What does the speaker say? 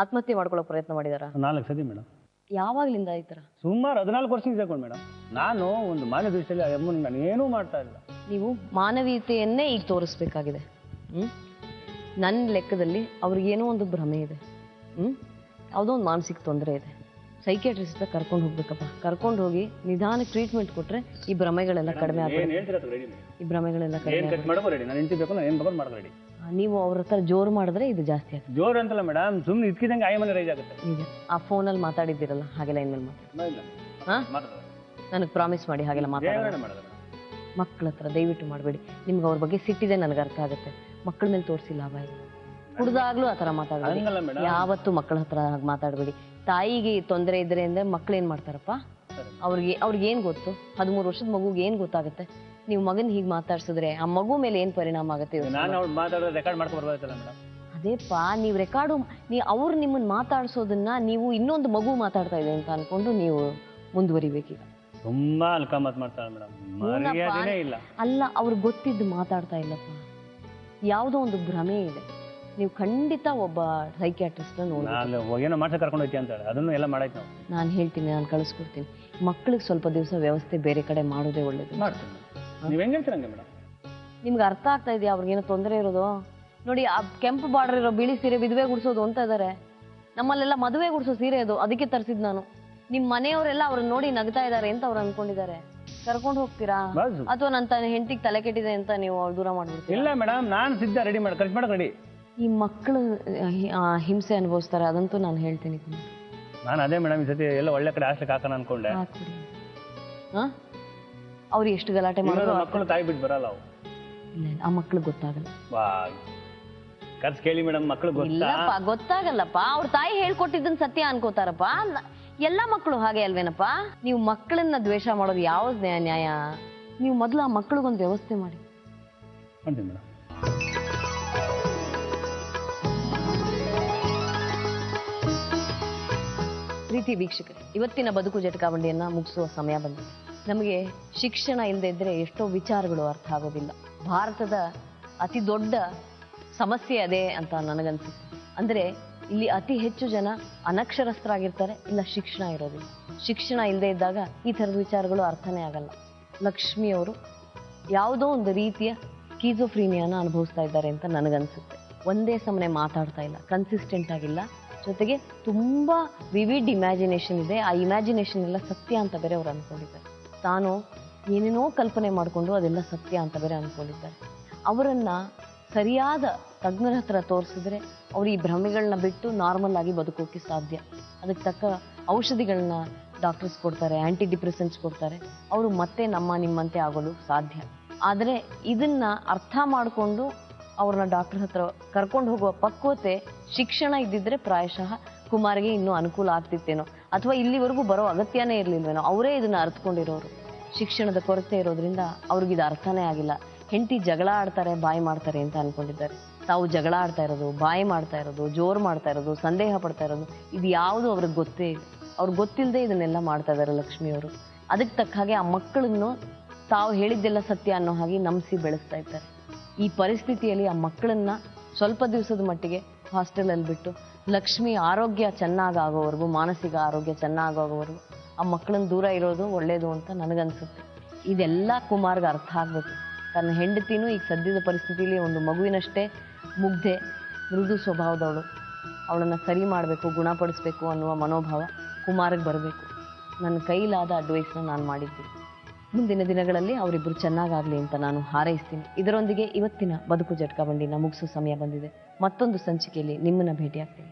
ಆತ್ಮಹತ್ಯೆ ಮಾಡ್ಕೊಳ್ಳೋ ಪ್ರಯತ್ನ ಮಾಡಿದಾರ? 4 ಸತಿ ಮೇಡಮ್. ಯಾವಾಗ್ಲಿಂದ ಈ ತರ? ಸುಮಾರು 14 ವರ್ಷದಿಂದ ತಗೊಂಡು ಮೇಡಮ್. ನಾನು ಒಂದು ಮಾನವ ದೃಷ್ಟಿಯಲ್ಲಿ ಅಮ್ಮನ ನಾನು ಏನೂ ಮಾಡ್ತಾ ಇಲ್ಲ. ನೀವು ಮಾನವೀಯತೆಯನ್ನೇ ಈಗ ತೋರಿಸ್ಬೇಕಾಗಿದೆ. ನನ್ನ ಲೆಕ್ಕದಲ್ಲಿ ಅವ್ರಿಗೇನೋ ಒಂದು ಭ್ರಮೆ ಇದೆ. ಯಾವುದೋ ಒಂದು ಮಾನಸಿಕ ತೊಂದರೆ ಇದೆ. ಸೈಕಿಯಾಟ್ರಿಸ್ಟ್ ಕರ್ಕೊಂಡು ಹೋಗ್ಬೇಕಪ್ಪ. ಕರ್ಕೊಂಡು ಹೋಗಿ ನಿಧಾನಕ್ಕೆ ಟ್ರೀಟ್ಮೆಂಟ್ ಕೊಟ್ರೆ ಈ ಭ್ರಮೆಗಳೆಲ್ಲ ಕಡಿಮೆ ಆಗ್ತದೆ. ಈ ಭ್ರಮೆಗಳೆಲ್ಲ ಕಡಿಮೆ. ನೀವು ಅವ್ರ ಹತ್ರ ಜೋರು ಮಾಡಿದ್ರೆ ಇದು ಜಾಸ್ತಿ ಆಗ್ತದೆ. ಜೋರು ಅಂತಲ್ಲ ಮೇಡಮ್, ಸುಮ್ಮನೆ ಇದ್ಕಿದಂಗೆ ಆಯಮನೆ ರೈಜ್ ಆಗುತ್ತೆ. ಆ ಫೋನಲ್ಲಿ ಮಾತಾಡಿದ್ದೀರಲ್ಲ ಹಾಗೆಲ್ಲ ಇನ್ಮೇಲೆ ನನಗೆ ಪ್ರಾಮಿಸ್ ಮಾಡಿ ಹಾಗೆಲ್ಲ ಮಾತಾಡೋಣ. ಮಕ್ಕಳ ಹತ್ರ ದಯವಿಟ್ಟು ಮಾಡಬೇಡಿ. ನಿಮ್ಗೆ ಅವ್ರ ಬಗ್ಗೆ ಸಿಟ್ಟಿದೆ, ನನಗೆ ಅರ್ಥ ಆಗುತ್ತೆ. ಮಕ್ಕಳ ಮೇಲೆ ತೋರಿಸಿ ಲಾಭ ಇಲ್ಲ. ಕುಡ್ದಾಗ್ಲೂ ಆ ಥರ ಮಾತಾಡಬೇಡಿ. ಯಾವತ್ತೂ ಮಕ್ಕಳ ಹತ್ರ ಹಾಗೆ ಮಾತಾಡಬೇಡಿ. ತಾಯಿಗೆ ತೊಂದರೆ ಇದ್ರೆ ಅಂದ್ರೆ ಮಕ್ಳು ಏನ್ ಮಾಡ್ತಾರಪ್ಪ? ಅವ್ರಿಗೆ ಏನ್ ಗೊತ್ತು? 13 ವರ್ಷದ ಮಗುಗೆ ಏನ್ ಗೊತ್ತಾಗುತ್ತೆ? ನೀವು ಮಗನ್ ಹೀಗೆ ಮಾತಾಡ್ಸಿದ್ರೆ ಆ ಮಗು ಮೇಲೆ ಏನ್ ಪರಿಣಾಮ ಆಗುತ್ತೆ? ಅದೇಪ್ಪ, ನೀವು ರೆಕಾರ್ಡು ಅವ್ರು ನಿಮ್ಮನ್ನ ಮಾತಾಡ್ಸೋದನ್ನ ನೀವು ಇನ್ನೊಂದು ಮಗು ಮಾತಾಡ್ತಾ ಇದೆ ಅಂತ ಅನ್ಕೊಂಡು ನೀವು ಮುಂದುವರಿಬೇಕೀಗ. ತುಂಬಾ ಅಲ್ಕಾಮತ್ ಮಾಡ್ತಾಳೆ ಮೇಡಮ್. ಅಲ್ಲ, ಅವ್ರಿಗೆ ಗೊತ್ತಿದ್ದು ಮಾತಾಡ್ತಾ ಇಲ್ಲಪ್ಪ. ಯಾವುದೋ ಒಂದು ಭ್ರಮೆ ಇದೆ. ನೀವು ಖಂಡಿತ ಒಬ್ಬ ಸೈಕಿಯಾಟ್ರಿಸ್ಟ್ ಏನೋ ಮಾಡ್ತಾ ಕರ್ಕೊಂಡು ಹೋಗ್ತೀವಿ ಅಂತ ಅದನ್ನು ಎಲ್ಲ ಮಾಡಾಯ್ತು. ನಾನು ಹೇಳ್ತೀನಿ, ನಾನು ಕಳಿಸ್ಕೊಡ್ತೀನಿ. ಮಕ್ಕಳಿಗೆ ಸ್ವಲ್ಪ ದಿವಸ ವ್ಯವಸ್ಥೆ ಬೇರೆ ಕಡೆ ಮಾಡೋದೇ ಒಳ್ಳೇದು. ನೀವು ಹೆಂಗೆ ಹೇಳ್ತೀರಂಗೆ ಮೇಡಮ್? ನಿಮ್ಗೆ ಅರ್ಥ ಆಗ್ತಾ ಇದೆಯಾ ಅವ್ರಿಗೇನೋ ತೊಂದರೆ ಇರೋದು? ನೋಡಿ, ಆ ಕೆಂಪು ಬಾರ್ಡರ್ ಇರೋ ಬಿಳಿ ಸೀರೆ ವಿಧವೆ ಗುಡಿಸೋದು ಅಂತ ಇದಾರೆ. ನಮ್ಮಲ್ಲೆಲ್ಲ ಮದುವೆ ಗುಡಿಸೋ ಸೀರೆ ಅದು, ಅದಕ್ಕೆ ತರಿಸಿದ್ ನಾನು. ನಿಮ್ ಮನೆಯವರೆಲ್ಲ ಅವ್ರನ್ನ ನೋಡಿ ನಗ್ತಾ ಇದಾರೆ ಅಂತ ಅವ್ರು ಅನ್ಕೊಂಡಿದ್ದಾರೆ. ಕರ್ಕೊಂಡು ಹೋಗ್ತೀರಾ ಅಥವಾ ನನ್ನ ಹೆಂಡತಿಗೆ ತಲೆ ಕೆಟ್ಟಿದೆ ಅಂತ ನೀವು ದೂರ ಮಾಡ್ಬಿಡ್ತೀರಾ? ಇಲ್ಲ ಮೇಡಮ್, ನಾನು ಸಿದ್ಧ, ರೆಡಿ ಮಾಡಿ ಖರ್ಚು ಮಾಡಕ್ ರೆಡಿ. ಈ ಮಕ್ಕಳು ಹಿಂಸೆ ಅನುಭವಿಸ್ತಾರೆ, ಅದಂತೂ ನಾನು ಹೇಳ್ತೀನಿ. ನಾನು ಅದೇ ಮೇಡಮ್, ಈ ಸತಿ ಎಲ್ಲ ಒಳ್ಳೆ ಕಡೆ ಹಾಸ್ಲಿಕ್ಕೆ ಹಾಕೋಣ ಅನ್ಕೊಂಡೆ. ಅವ್ರು ಎಷ್ಟು ಗಲಾಟೆ ಮಾಡೋದು. ಮಕ್ಕಳು ತಾಯಿ ಬಿಟ್ಟು ಬರಲ್ಲ ಅವು. ಇಲ್ಲ, ಆ ಮಕ್ಳಿಗೆ ಗೊತ್ತಾಗಲ್ಲ. ಖರ್ಚು ಕೇಳಿ ಮೇಡಮ್, ಮಕ್ಕಳು ಇಲ್ಲಪ್ಪ, ಗೊತ್ತಾಗಲ್ಲಪ್ಪ. ಅವ್ರ ತಾಯಿ ಹೇಳ್ಕೊಟ್ಟಿದ್ದನ್ ಸತ್ಯ ಅನ್ಕೋತಾರಪ್ಪ. ಎಲ್ಲ ಮಕ್ಕಳು ಹಾಗೆ ಅಲ್ವೇನಪ್ಪ? ನೀವು ಮಕ್ಕಳನ್ನ ದ್ವೇಷ ಮಾಡೋದು ಯಾವ ನ್ಯಾಯ? ನೀವು ಮೊದಲು ಆ ಮಕ್ಕಳಿಗೊಂದು ವ್ಯವಸ್ಥೆ ಮಾಡಿ. ಮೇಡಮ್, ಪ್ರೀತಿ ವೀಕ್ಷಕರೇ, ಇವತ್ತಿನ ಬದುಕು ಜಟಕಾವಳಿಯನ್ನ ಮುಗಿಸುವ ಸಮಯ ಬಂದಿದೆ. ನಮಗೆ ಶಿಕ್ಷಣ ಇಲ್ಲದೆ ಇದ್ರೆ ಎಷ್ಟೋ ವಿಚಾರಗಳು ಅರ್ಥ ಆಗೋದಿಲ್ಲ. ಭಾರತದ ಅತಿ ದೊಡ್ಡ ಸಮಸ್ಯೆ ಅದೇ ಅಂತ ನನಗನ್ಸುತ್ತೆ. ಅಂದ್ರೆ ಇಲ್ಲಿ ಅತಿ ಹೆಚ್ಚು ಜನ ಅನಕ್ಷರಸ್ಥರಾಗಿರ್ತಾರೆ, ಇಲ್ಲ ಶಿಕ್ಷಣ ಇರೋದಿಲ್ಲ. ಶಿಕ್ಷಣ ಇಲ್ಲದೆ ಇದ್ದಾಗ ಈ ಥರದ ವಿಚಾರಗಳು ಅರ್ಥನೇ ಆಗಲ್ಲ. ಲಕ್ಷ್ಮಿಯವರು ಯಾವುದೋ ಒಂದು ರೀತಿಯ ಸ್ಕೀಜೋಫ್ರೀನಿಯಾನ ಅನುಭವಿಸ್ತಾ ಇದ್ದಾರೆ ಅಂತ ನನಗನ್ಸುತ್ತೆ. ಒಂದೇ ಸಮನೆ ಮಾತಾಡ್ತಾ ಇಲ್ಲ, ಕನ್ಸಿಸ್ಟೆಂಟ್ ಆಗಿಲ್ಲ, ಜೊತೆಗೆ ತುಂಬಾ ವಿವಿಡ್ ಇಮ್ಯಾಜಿನೇಷನ್ ಇದೆ. ಆ ಇಮ್ಯಾಜಿನೇಷನ್ ಎಲ್ಲ ಸತ್ಯ ಅಂತ ಬೇರೆ ಅವ್ರು ಅನ್ಕೊಂಡಿದ್ದಾರೆ. ತಾನು ಏನೇನೋ ಕಲ್ಪನೆ ಮಾಡಿಕೊಂಡು ಅದೆಲ್ಲ ಸತ್ಯ ಅಂತ ಬೇರೆ ಅನ್ಕೊಂಡಿದ್ದಾರೆ. ಅವರನ್ನ ಸರಿಯಾದ ತಜ್ಞರ ಹತ್ರ ತೋರಿಸಿದ್ರೆ ಅವ್ರು ಈ ಭ್ರಮೆಗಳನ್ನ ಬಿಟ್ಟು ನಾರ್ಮಲ್ ಆಗಿ ಬದುಕೋಕೆ ಸಾಧ್ಯ. ಅದಕ್ಕೆ ತಕ್ಕ ಔಷಧಿಗಳನ್ನ ಡಾಕ್ಟರ್ಸ್ ಕೊಡ್ತಾರೆ, ಆಂಟಿ ಡಿಪ್ರೆಸೆಂಟ್ಸ್ ಕೊಡ್ತಾರೆ. ಅವರು ಮತ್ತೆ ನಿಮ್ಮಂತೆ ಆಗೋದು ಸಾಧ್ಯ. ಆದರೆ ಇದನ್ನ ಅರ್ಥ ಮಾಡಿಕೊಂಡು ಅವ್ರನ್ನ ಡಾಕ್ಟರ್ ಹತ್ರ ಕರ್ಕೊಂಡು ಹೋಗುವ ಪಕ್ವತೆ ಶಿಕ್ಷಣ ಇದ್ದಿದ್ರೆ ಪ್ರಾಯಶಃ ಕುಮಾರ್ಗೆ ಇನ್ನೂ ಅನುಕೂಲ ಆಗ್ತಿತ್ತೇನೋ, ಅಥವಾ ಇಲ್ಲಿವರೆಗೂ ಬರೋ ಅಗತ್ಯನೇ ಇರ್ಲಿಲ್ವೇನೋ. ಅವರೇ ಇದನ್ನ ಅರ್ಥಕೊಂಡಿರೋರು. ಶಿಕ್ಷಣದ ಕೊರತೆ ಇರೋದ್ರಿಂದ ಅವ್ರಿಗಿದು ಅರ್ಥನೇ ಆಗಿಲ್ಲ. ಹೆಂಡತಿ ಜಗಳ ಆಡ್ತಾರೆ, ಬಾಯಿ ಮಾಡ್ತಾರೆ ಅಂತ ಅನ್ಕೊಂಡಿದ್ದಾರೆ. ತಾವು ಜಗಳ ಆಡ್ತಾ ಇರೋದು, ಬಾಯಿ ಮಾಡ್ತಾ ಇರೋದು, ಜೋರು ಮಾಡ್ತಾ ಇರೋದು, ಸಂದೇಹ ಪಡ್ತಾ ಇರೋದು, ಇದು ಯಾವುದು ಅವ್ರಿಗೆ ಗೊತ್ತೇ ಇಲ್ಲ. ಅವ್ರಿಗೆ ಗೊತ್ತಿಲ್ಲದೆ ಇದನ್ನೆಲ್ಲ ಮಾಡ್ತಾ ಇದ್ದಾರೆ ಲಕ್ಷ್ಮಿಯವರು. ಅದಕ್ಕೆ ತಕ್ಕ ಹಾಗೆ ಆ ಮಕ್ಕಳನ್ನು ತಾವು ಹೇಳಿದ್ದೆಲ್ಲ ಸತ್ಯ ಅನ್ನೋ ಹಾಗೆ ನಂಬಿಸಿ ಬೆಳೆಸ್ತಾ ಇದ್ದಾರೆ. ಈ ಪರಿಸ್ಥಿತಿಯಲ್ಲಿ ಆ ಮಕ್ಕಳನ್ನ ಸ್ವಲ್ಪ ದಿವಸದ ಮಟ್ಟಿಗೆ ಹಾಸ್ಟೆಲಲ್ಲಿ ಬಿಟ್ಟು ಲಕ್ಷ್ಮಿ ಆರೋಗ್ಯ ಚೆನ್ನಾಗಾಗೋವರೆಗೂ, ಮಾನಸಿಕ ಆರೋಗ್ಯ ಚೆನ್ನಾಗೋವರೆಗೂ ಆ ಮಕ್ಕಳನ್ನ ದೂರ ಇರೋದು ಒಳ್ಳೇದು ಅಂತ ನನಗನ್ಸುತ್ತೆ. ಇದೆಲ್ಲ ಕುಮಾರ್ಗೆ ಅರ್ಥ ಆಗ್ಬೇಕು. ತನ್ನ ಹೆಂಡತಿನೂ ಈಗ ಸದ್ಯದ ಪರಿಸ್ಥಿತಿಯಲ್ಲಿ ಒಂದು ಮಗುವಿನಷ್ಟೇ ಮುಗ್ಧೆ, ಮೃದು ಸ್ವಭಾವದವಳು. ಅವಳನ್ನು ಸರಿ ಮಾಡಬೇಕು, ಗುಣಪಡಿಸ್ಬೇಕು ಅನ್ನುವ ಮನೋಭಾವ ಕುಮಾರ್ಗೆ ಬರಬೇಕು. ನನ್ನ ಕೈಲಾದ ಅಡ್ವೈಸ್ನ ನಾನು ಮಾಡಿದ್ದೀನಿ. ಮುಂದಿನ ದಿನಗಳಲ್ಲಿ ಅವರಿಬ್ಬರು ಚೆನ್ನಾಗಾಗಲಿ ಅಂತ ನಾನು ಹಾರೈಸ್ತೀನಿ. ಇದರೊಂದಿಗೆ ಇವತ್ತಿನ ಬದುಕು ಜಟಕಾ ಬಂಡಿನ ಮುಗಿಸೋ ಸಮಯ ಬಂದಿದೆ. ಮತ್ತೊಂದು ಸಂಚಿಕೆಯಲ್ಲಿ ನಿಮ್ಮನ್ನ ಭೇಟಿಯಾಗ್ತೀನಿ.